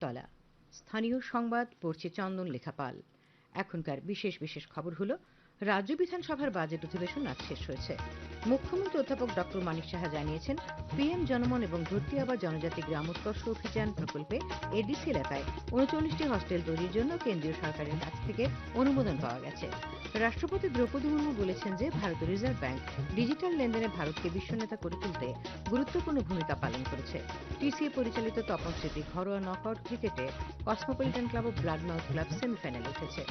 তলা স্থানীয় সংবাদ পড়ছে চন্দন লেখাপাল। এখনকার বিশেষ বিশেষ খবর হলো, রাজ্য বিধানসভার বাজেট অধিবেশন আজ শেষ হয়েছে। মুখ্যমন্ত্রী অধ্যাপক ডক্টর মানিক সাহা জানিয়েছেন, পিএম জনমন এবং ধরতি আবা জনজাতি গ্রাম উৎকর্ষ অভিযান প্রকল্পে এডিসি এলাকায় ৩৯টি হস্টেল তৈরির জন্য কেন্দ্রীয় সরকারের কাছ থেকে অনুমোদন পাওয়া গেছে। রাষ্ট্রপতি দ্রৌপদী মুর্মু বলেছেন যে ভারতের রিজার্ভ ব্যাংক ডিজিটাল লেনদেনে ভারতকে বিশ্বনেতা করে তুলতে গুরুত্বপূর্ণ ভূমিকা পালন করেছে। টিসিএ পরিচালিত তপন স্মৃতি ঘরোয়া নকআউট ক্রিকেটে কসমোপলিটন ক্লাব ও ব্লাডমাউথ ক্লাব সেমিফাইনালে উঠেছে।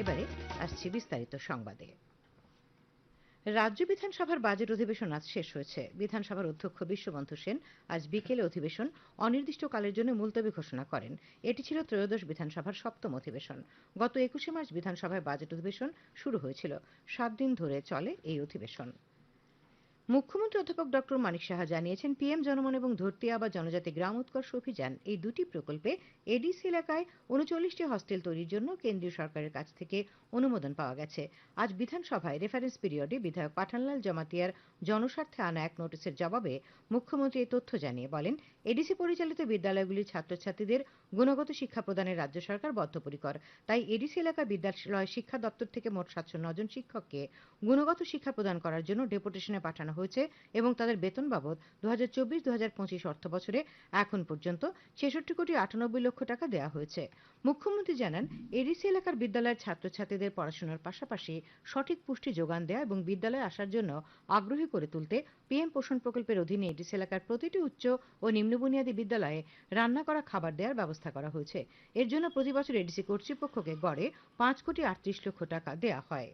এবারে আসছে বিস্তারিত সংবাদে। রাজ্য বিধানসভার বাজেট অধিবেশন আজ শেষ হয়েছে। বিধানসভার অধ্যক্ষ বিশ্ববন্ধু সেন আজ বিকেলে অধিবেশন অনির্দিষ্টকালের জন্য মুলতবি ঘোষণা করেন। এটি ছিল ত্রয়োদশ বিধানসভার সপ্তম অধিবেশন। গত ২১শে মার্চ বিধানসভায় বাজেট অধিবেশন শুরু হয়েছিল। ৭ দিন ধরে চলে এই অধিবেশন। মুখ্যমন্ত্রী অধ্যাপক ডক্টর মানিক সাহা জানিয়েছেন, পিএম জনমন এবং ধরতি আবা জনজাতি গ্রাম উৎকর্ষ অভিযান এই দুটি প্রকল্পে এডিসি এলাকায় ৩৯টি হস্টেল তৈরির জন্য কেন্দ্রীয় সরকারের কাছ থেকে অনুমোদন পাওয়া গেছে। আজ বিধানসভায় রেফারেন্স পিরিয়ডে বিধায়ক পাঠানলাল জমাতিয়ার জনস্বার্থে আনা এক নোটিশের জবাবে মুখ্যমন্ত্রী এই তথ্য জানিয়ে বলেন, এডিসি পরিচালিত বিদ্যালয়গুলির ছাত্রছাত্রীদের গুণগত শিক্ষা প্রদানে রাজ্য সরকার বদ্ধপরিকর। তাই এডিসি এলাকার বিদ্যালয় শিক্ষা দপ্তর থেকে মোট ৭০৯ জন শিক্ষককে গুণগত শিক্ষা প্রদান করার জন্য ডেপুটেশনে পাঠানো হয়েছে এবং তাদের বেতন বাবদ ২০২৪-২০২৫ অর্থবছরে এখন পর্যন্ত ৬৬,৯৮,০০,০০০ টাকা দেওয়া হয়েছে। মুখ্যমন্ত্রী জানান, এডিসি এলাকার বিদ্যালয়ের ছাত্রছাত্রীদের পড়াশোনার পাশাপাশি সঠিক পুষ্টি যোগান দেওয়া এবং বিদ্যালয়ে আসার জন্য আগ্রহী করে তুলতে পিএম পোষণ প্রকল্পের অধীনে এডিসি এলাকার প্রতিটি উচ্চ ও নিম্ন বুনিয়াদী বিদ্যালয়ে রান্না করা খাবার দেওয়ার ব্যবস্থা করা হয়েছে। এর জন্য প্রতি বছর এডিসি কর্তৃপক্ষকে গড়ে ৫,৩৮,০০,০০০ টাকা দেওয়া হয়।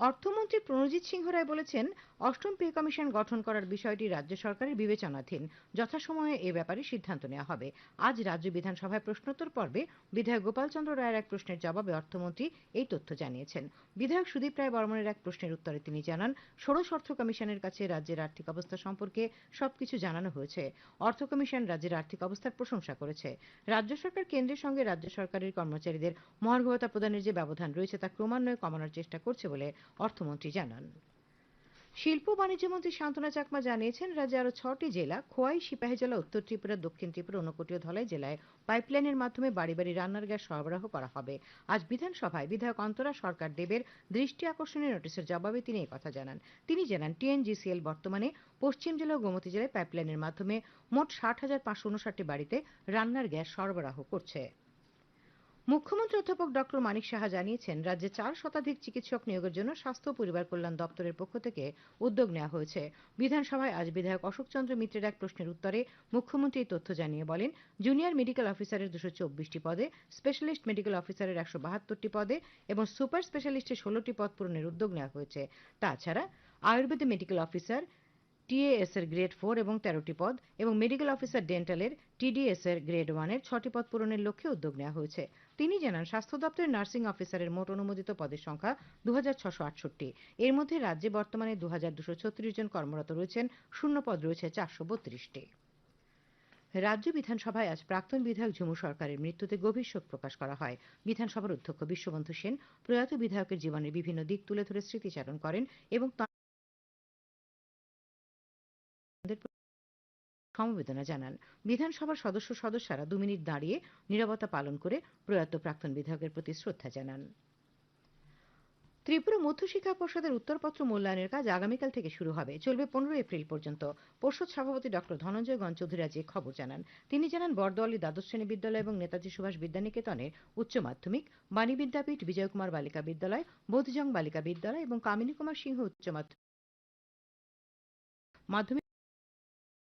অর্থমন্ত্রী প্রণজিৎ সিংহ রায় বলেছেন, অষ্টম পে কমিশন গঠন করার বিষয়টি রাজ্য সরকারের বিবেচনাধীন। যথাসময়ে এ ব্যাপারে সিদ্ধান্ত নেওয়া হবে। আজ রাজ্য বিধানসভায় প্রশ্নোত্তর পর্বে বিধায়ক গোপাল চন্দ্র রায়ের এক প্রশ্নের জবাবে অর্থমন্ত্রী এই তথ্য জানিয়েছেন। বিধায়ক সুদীপ রায় বর্মণের এক প্রশ্নের উত্তরে তিনি জানান, ষোড়শ অর্থ কমিশনের কাছে রাজ্যের আর্থিক অবস্থা সম্পর্কে সবকিছু জানানো হয়েছে। অর্থ কমিশন রাজ্যের আর্থিক অবস্থার প্রশংসা করেছে। রাজ্য সরকার কেন্দ্রের সঙ্গে রাজ্য সরকারের কর্মচারীদের মহার্ঘ ভাতা প্রদানের যে ব্যবধান রয়েছে তা ক্রমান্বয়ে কমানোর চেষ্টা করছে বলে অর্থমন্ত্রী জানান। শিল্প বাণিজ্য মন্ত্রী শান্তনা চাকমা জানিয়েছেন, রাজ্যে আরও ৬টি জেলা খোয়াই, সিপাহীজলা, উত্তর ত্রিপুরা, দক্ষিণ ত্রিপুরা, ঊনকোটি ও ধলাই জেলায় পাইপলাইনের মাধ্যমে বাড়ি বাড়ি রান্নার গ্যাস সরবরাহ করা হবে। আজ বিধানসভায় বিধায়ক অন্তরা সরকার দেবের দৃষ্টি আকর্ষণীয় নোটিশের জবাবে তিনি একথা জানান। তিনি জানান, টিএনজিসিএল বর্তমানে পশ্চিম জেলা ও গোমতী জেলায় পাইপলাইনের মাধ্যমে মোট ৬০,৫৫৯টি বাড়িতে রান্নার গ্যাস সরবরাহ করছে। মুখ্যমন্ত্রী অধ্যাপক ডক্টর মানিক সাহা জানিয়েছেন, রাজ্যে ৪ শতাধিক চিকিৎসক নিয়োগের জন্য স্বাস্থ্য ও পরিবার কল্যাণ দপ্তরের পক্ষ থেকে উদ্যোগ নেওয়া হয়েছে। বিধানসভায় আজ বিধায়ক অশোক চন্দ্র মিত্রের এক প্রশ্নের উত্তরে মুখ্যমন্ত্রী এই তথ্য জানিয়ে বলেন, জুনিয়র মেডিকেল অফিসারের ২২৪টি পদে, স্পেশালিস্ট মেডিকেল অফিসারের ১৭২টি পদে এবং সুপার স্পেশালিস্টের ১৬টি পদ পূরণের উদ্যোগ নেওয়া হয়েছে। তাছাড়া আয়ুর্বেদ মেডিকেল অফিসার টিএএস এর গ্রেড 4 এবং ১৩টি পদ এবং মেডিকেল অফিসার ডেন্টালের টিডিএস এর গ্রেড 1 এর 6টি পদ পূরণের লক্ষ্যে উদ্যোগ নেওয়া হয়েছে। তিনি জানান, স্বাস্থ্য দপ্তরের নার্সিং অফিসারের মোট অনুমোদিত পদের সংখ্যা ২,৬৬৮। এর মধ্যে রাজ্যে বর্তমানে ২,২৩৬ জন কর্মরত রয়েছেন, শূন্য পদ রয়েছে ৪৩২টি। রাজ্য বিধানসভায় আজ প্রাক্তন বিধায়ক ঝুমু সরকারের মৃত্যুতে গভীর শোক প্রকাশ করা হয়। বিধানসভার অধ্যক্ষ বিশ্ববন্ধু সেন প্রয়াত বিধায়কের জীবনের বিভিন্ন দিক তুলে ধরে স্মৃতিচারণ করেন এবং সমবেদনা জানান। বিধানসভার সদস্যরা ২ মিনিট দাঁড়িয়ে নীরবতা পালন করে প্রয়াত প্রাক্তন বিধায়কের প্রতি শ্রদ্ধা জানান। ত্রিপুরা মধ্যশিক্ষা পর্ষদের উত্তরপত্র মূল্যায়নের কাজ আগামীকাল থেকে শুরু হবে, চলবে ১৫ এপ্রিল পর্যন্ত। পর্ষদ সভাপতি ডক্টর ধনঞ্জয় গণ চৌধুরী আজ খবর জানান। তিনি জানান, বরদোয়ালি দ্বাদশ শ্রেণী বিদ্যালয় এবং নেতাজি সুভাষ বিদ্যানিকেতনের উচ্চ মাধ্যমিক, বাণী বিদ্যাপীঠ, বিজয় কুমার বালিকা বিদ্যালয়, বোধজং বালিকা বিদ্যালয় এবং কামিনী কুমার সিংহ উচ্চ মাধ্যমিক